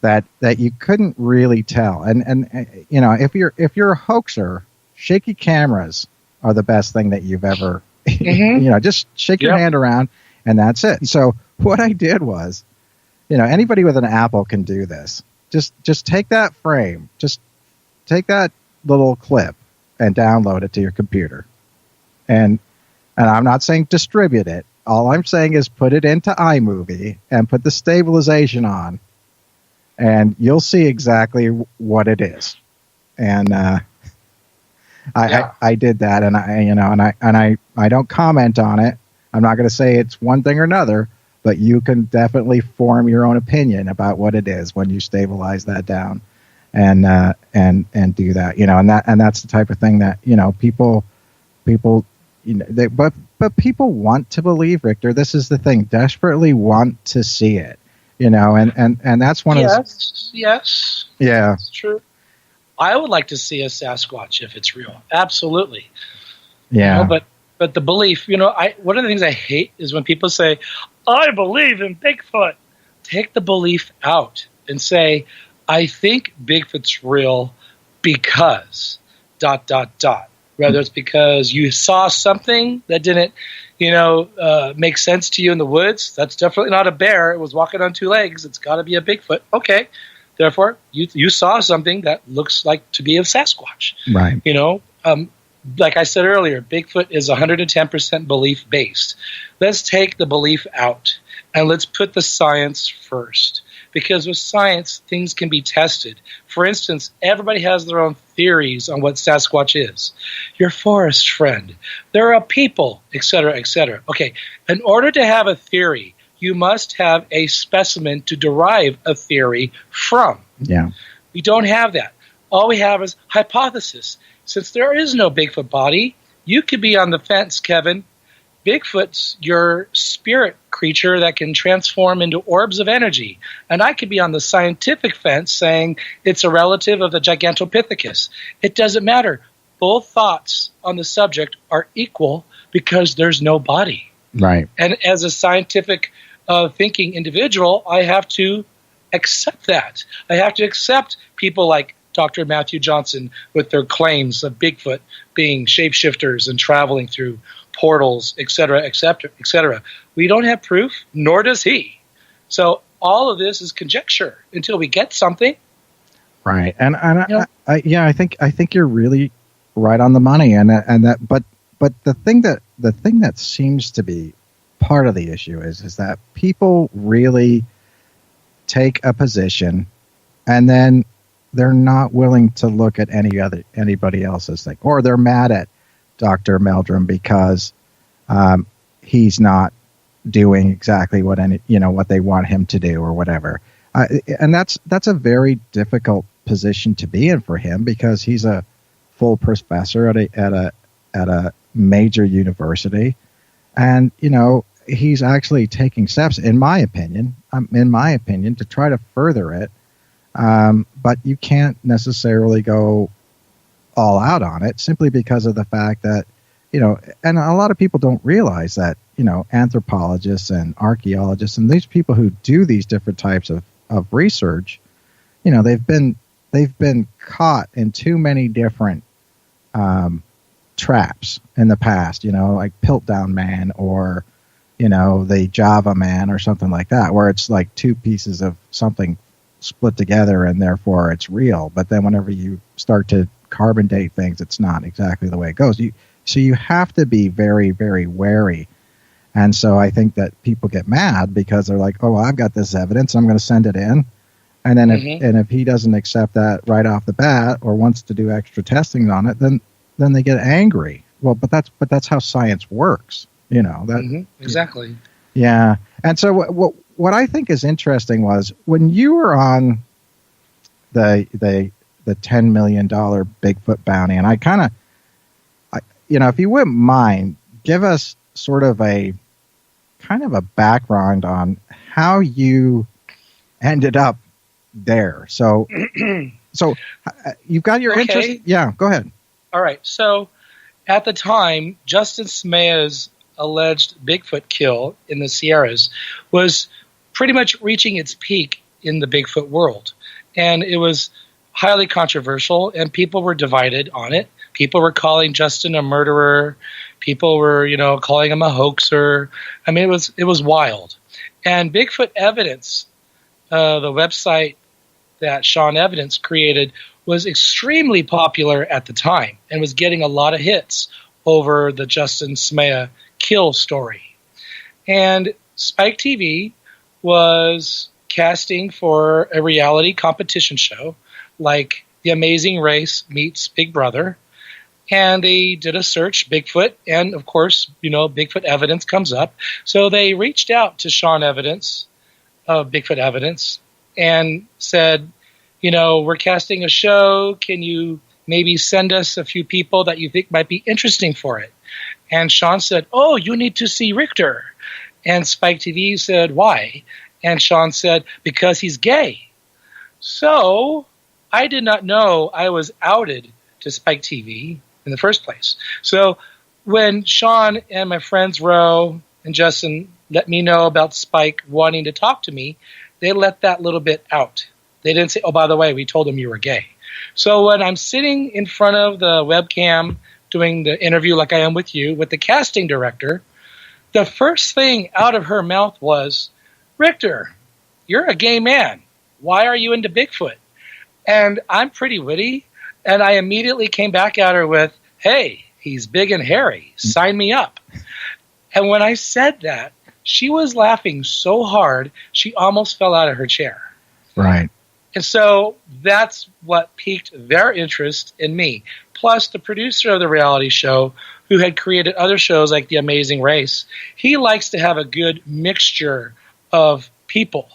that you couldn't really tell. And you know, if you're a hoaxer, shaky cameras are the best thing that you've ever Mm-hmm. you know, just shake your hand around and that's it. So what I did was, you know, anybody with an Apple can do this. Just take that frame, just take that little clip and download it to your computer. And I'm not saying distribute it. All I'm saying is put it into iMovie and put the stabilization on, and you'll see exactly what it is. And I did that, and I don't comment on it. I'm not going to say it's one thing or another, but you can definitely form your own opinion about what it is when you stabilize that down, and do that. You know, and that's the type of thing that, you know, people, you know, but people want to believe, Richter. This is the thing, desperately want to see it. You know, and that's one of the... Yes. Yeah. That's true. I would like to see a Sasquatch if it's real. Absolutely. Yeah. You know, but the belief, you know, one of the things I hate is when people say, I believe in Bigfoot. Take the belief out and say, I think Bigfoot's real because ... Whether it's because you saw something that didn't, you know, make sense to you in the woods. That's definitely not a bear. It was walking on two legs. It's got to be a Bigfoot. Okay. Therefore, you saw something that looks like to be a Sasquatch. Right. You know, like I said earlier, Bigfoot is 110% belief based. Let's take the belief out and let's put the science first. Because with science, things can be tested. For instance, everybody has their own theories on what Sasquatch is. Your forest friend, there are people, etc., etc. Okay, in order to have a theory, you must have a specimen to derive a theory from. Yeah. We don't have that. All we have is hypothesis. Since there is no Bigfoot body, you could be on the fence, Kevin. Bigfoot's your spirit creature that can transform into orbs of energy. And I could be on the scientific fence saying it's a relative of the Gigantopithecus. It doesn't matter. Both thoughts on the subject are equal because there's no body. Right. And as a scientific thinking individual, I have to accept that. I have to accept people like Dr. Matthew Johnson with their claims of Bigfoot being shapeshifters and traveling through portals, etc., etc., etc. We don't have proof, nor does he. So all of this is conjecture until we get something. Right, and I think you're really right on the money, and that, but the thing that seems to be part of the issue is that people really take a position, and then they're not willing to look at anybody else's thing, or they're mad at Dr. Meldrum because he's not doing exactly what they want him to do or whatever. And that's a very difficult position to be in for him because he's a full professor at a major university, and you know he's actually taking steps, in my opinion, to try to further it. But you can't necessarily go all out on it simply because of the fact that, you know, and a lot of people don't realize that, you know, anthropologists and archaeologists and these people who do these different types of research, you know, they've been caught in too many different traps in the past, you know, like Piltdown Man or, you know, the Java Man or something like that, where it's like two pieces of something split together and therefore it's real. But then whenever you start to carbon date things, it's not exactly the way it goes. So you have to be very, very wary. And so I think that people get mad because they're like, oh, well, I've got this evidence, I'm going to send it in. And then if he doesn't accept that right off the bat or wants to do extra testing on it, then they get angry. Well, but that's how science works, you know. That exactly. Yeah. And so what I think is interesting was when you were on the $10 million Bigfoot bounty, and I kind of, you know, if you wouldn't mind, give us sort of a kind of a background on how you ended up there. So you've got your interest. Yeah, go ahead. All right. So at the time, Justin Smea's alleged Bigfoot kill in the Sierras was pretty much reaching its peak in the Bigfoot world. And it was highly controversial, and people were divided on it. People were calling Justin a murderer. People were, calling him a hoaxer. I mean, it was wild. And Bigfoot Evidence, the website that Sean Evidence created, was extremely popular at the time and was getting a lot of hits over the Justin Smea kill story. And Spike TV was casting for a reality competition show like The Amazing Race Meets Big Brother. And they did a search, Bigfoot, and of course, Bigfoot Evidence comes up. So they reached out to Sean Evidence, Bigfoot Evidence, and said, we're casting a show. Can you maybe send us a few people that you think might be interesting for it? And Sean said, oh, you need to see Richter. And Spike TV said, why? And Sean said, because he's gay. So I did not know I was outed to Spike TV in the first place. So when Sean and my friends Ro and Justin let me know about Spike wanting to talk to me, they let that little bit out. They didn't say, oh, by the way, we told him you were gay. So when I'm sitting in front of the webcam doing the interview like I am with you, with the casting director, the first thing out of her mouth was, Richter, you're a gay man. Why are you into Bigfoot? And I'm pretty witty, and I immediately came back at her with, hey, he's big and hairy. Sign me up. And when I said that, she was laughing so hard, she almost fell out of her chair. Right. And so that's what piqued their interest in me. Plus, the producer of the reality show, who had created other shows like The Amazing Race, he likes to have a good mixture of people,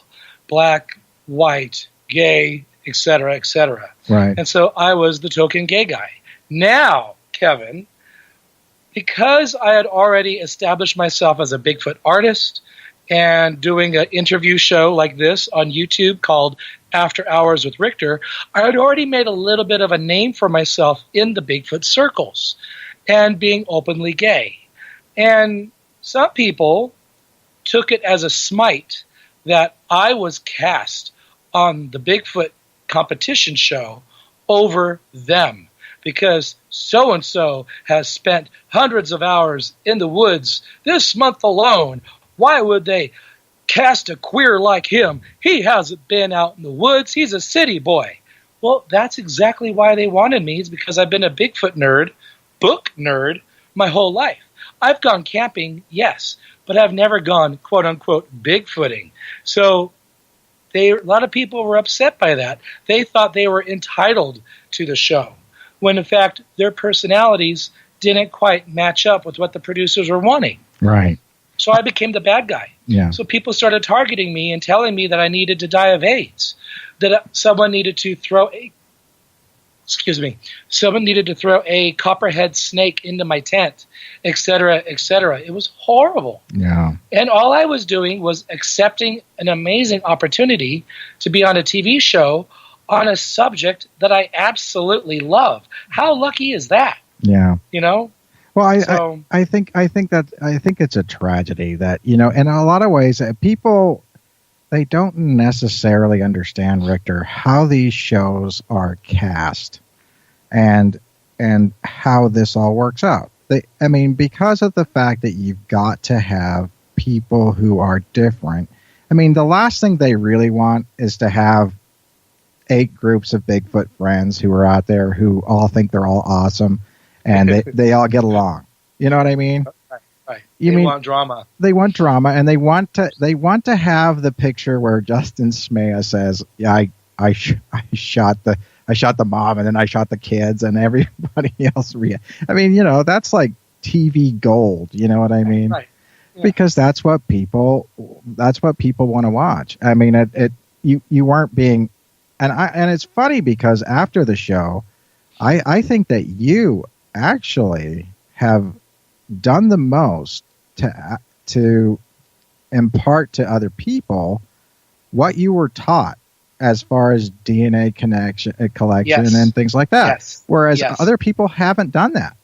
black, white, gay, etc., etc. Right. And so I was the token gay guy. Now, Kevin, because I had already established myself as a Bigfoot artist and doing an interview show like this on YouTube called After Hours with Richter, I had already made a little bit of a name for myself in the Bigfoot circles and being openly gay. And some people took it as a smite that I was cast on the Bigfoot competition show over them because so-and-so has spent hundreds of hours in the woods this month alone. Why would they cast a queer like him? He hasn't been out in the woods. He's a city boy. Well, that's exactly why they wanted me, is because I've been a Bigfoot nerd, book nerd, my whole life. I've gone camping, yes, but I've never gone, quote-unquote, Bigfooting. So a lot of people were upset by that. They thought they were entitled to the show, when in fact their personalities didn't quite match up with what the producers were wanting. Right. So I became the bad guy. Yeah. So people started targeting me and telling me that I needed to die of AIDS, that someone needed to throw a copperhead snake into my tent, etc., etc. It was horrible. Yeah. And all I was doing was accepting an amazing opportunity to be on a TV show on a subject that I absolutely love. How lucky is that? Yeah. Well, I think it's a tragedy that, in a lot of ways, people, they don't necessarily understand, Richter, how these shows are cast and how this all works out. Because of the fact that you've got to have people who are different. The last thing they really want is to have 8 groups of Bigfoot friends who are out there who all think they're all awesome and they all get along. You know what I mean? Right. They want drama. They want drama, and they want to have the picture where Justin Smea says, "Yeah, I shot the mom, and then I shot the kids, and everybody else that's like TV gold. You know what I mean? Right. Yeah. Because that's what people want to watch. You weren't being, and it's funny because after the show, I think that you actually have done the most to impart to other people what you were taught as far as DNA collection and things like that. Yes. Whereas other people haven't done that.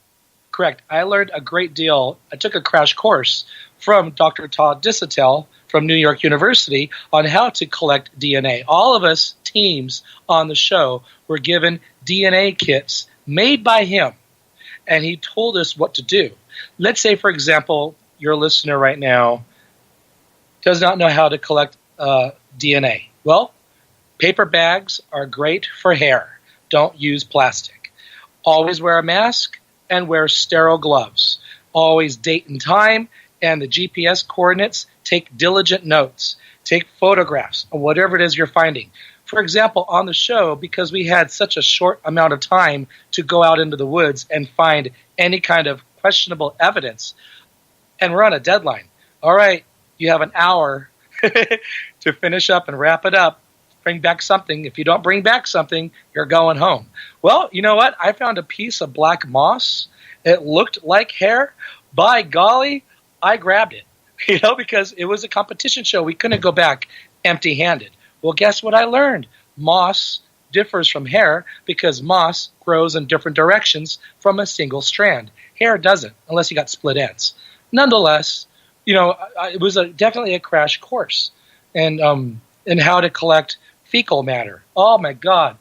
Correct. I learned a great deal. I took a crash course from Dr. Todd Disotell from New York University on how to collect DNA. All of us teams on the show were given DNA kits made by him, and he told us what to do. Let's say, for example, your listener right now does not know how to collect DNA. Well, paper bags are great for hair. Don't use plastic. Always wear a mask and wear sterile gloves. Always date and time and the GPS coordinates. Take diligent notes. Take photographs of whatever it is you're finding. For example, on the show, because we had such a short amount of time to go out into the woods and find any kind of questionable evidence, and we're on a deadline. All right, you have an hour to finish up and wrap it up. Bring back something. If you don't bring back something, you're going home. Well, you know what? I found a piece of black moss. It looked like hair. By golly, I grabbed it. Because it was a competition show. We couldn't go back empty-handed. Well, guess what I learned? Moss differs from hair because moss grows in different directions from a single strand. Hair doesn't, unless you got split ends. Nonetheless, it was definitely a crash course in how to collect fecal matter. Oh, my God.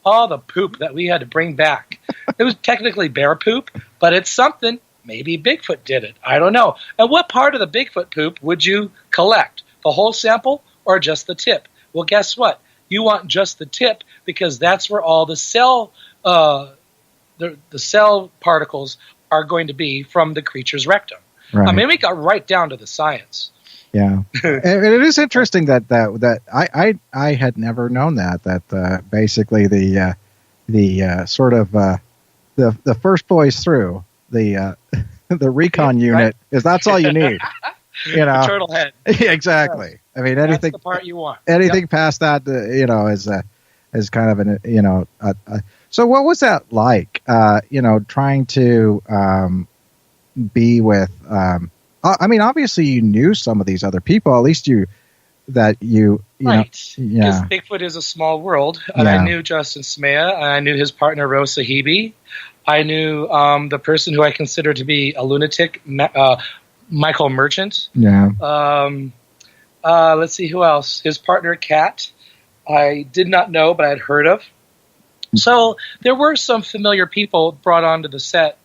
All the poop that we had to bring back. It was technically bear poop, but it's something. Maybe Bigfoot did it. I don't know. And what part of the Bigfoot poop would you collect? The whole sample or just the tip? Well, guess what? You want just the tip because that's where all the cell particles are going to be from the creature's rectum. Right. I mean, we got right down to the science. Yeah, and it is interesting that I had never known that basically the sort of the first boys through the recon unit right. is that's all you need. The turtle head. Yeah, exactly. Yes. I meing, anything. That's the part you want. Anything past that, is kind of an So what was that like? Trying to be with. I mean, obviously you knew some of these other people. At least you right. know. Yeah. Because Bigfoot is a small world, and I knew Justin Smea, and I knew his partner Rose Sahibi. I knew the person who I consider to be a lunatic, Michael Merchant. Yeah. Let's see who else. His partner Kat, I did not know, but I had heard of. So there were some familiar people brought onto the set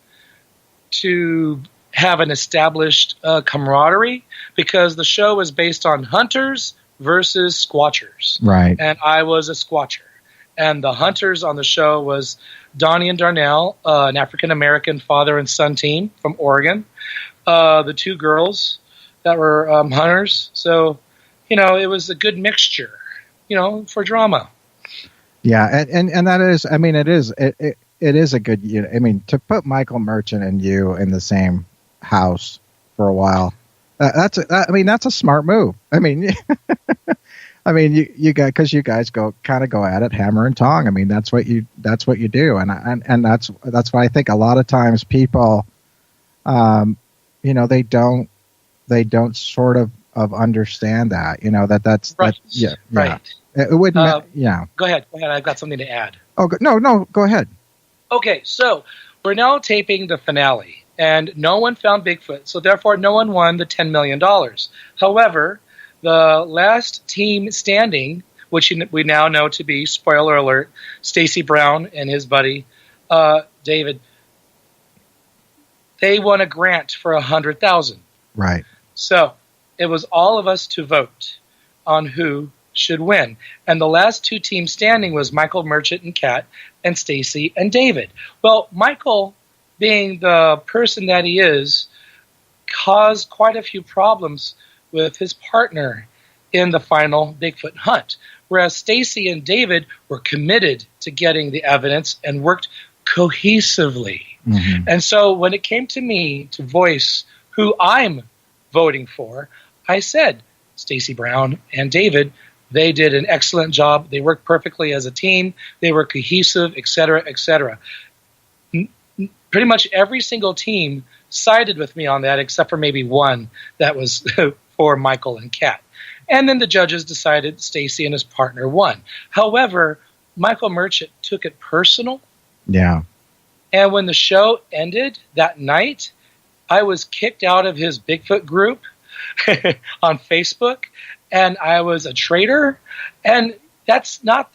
to have an established camaraderie because the show was based on hunters versus squatchers. Right. And I was a squatcher. And the hunters on the show was Donnie and Darnell, an African-American father and son team from Oregon. The two girls that were hunters. So, it was a good mixture, for drama. Yeah, and that is, I mean, it is a good, I mean, to put Michael Merchant and you in the same house for a while, that's a smart move. I mean, you guys go at it hammer and tong. I mean, that's what you do, and that's why I think a lot of times people, they don't sort of understand that, that's right. Yeah. Right. It wouldn't. Yeah. Go ahead. I've got something to add. Oh no. Go ahead. Okay, so we're now taping the finale, and no one found Bigfoot, so therefore no one won the $10 million. However, the last team standing, which we now know to be, spoiler alert, Stacy Brown and his buddy David, they won a grant for $100,000. Right. So it was all of us to vote on who should win. And the last two teams standing was Michael Merchant and Kat and Stacy and David. Well, Michael, being the person that he is, caused quite a few problems with his partner in the final Bigfoot hunt, whereas Stacy and David were committed to getting the evidence and worked cohesively. Mm-hmm. And so when it came to me to voice who I'm voting for, I said Stacy Brown and David. They did an excellent job. They worked perfectly as a team. They were cohesive, et cetera, et cetera. Pretty much every single team sided with me on that, except for maybe one that was for Michael and Kat. And then the judges decided Stacy and his partner won. However, Michael Merchant took it personal. Yeah. And when the show ended that night, I was kicked out of his Bigfoot group on Facebook, and I was a trader, and that's not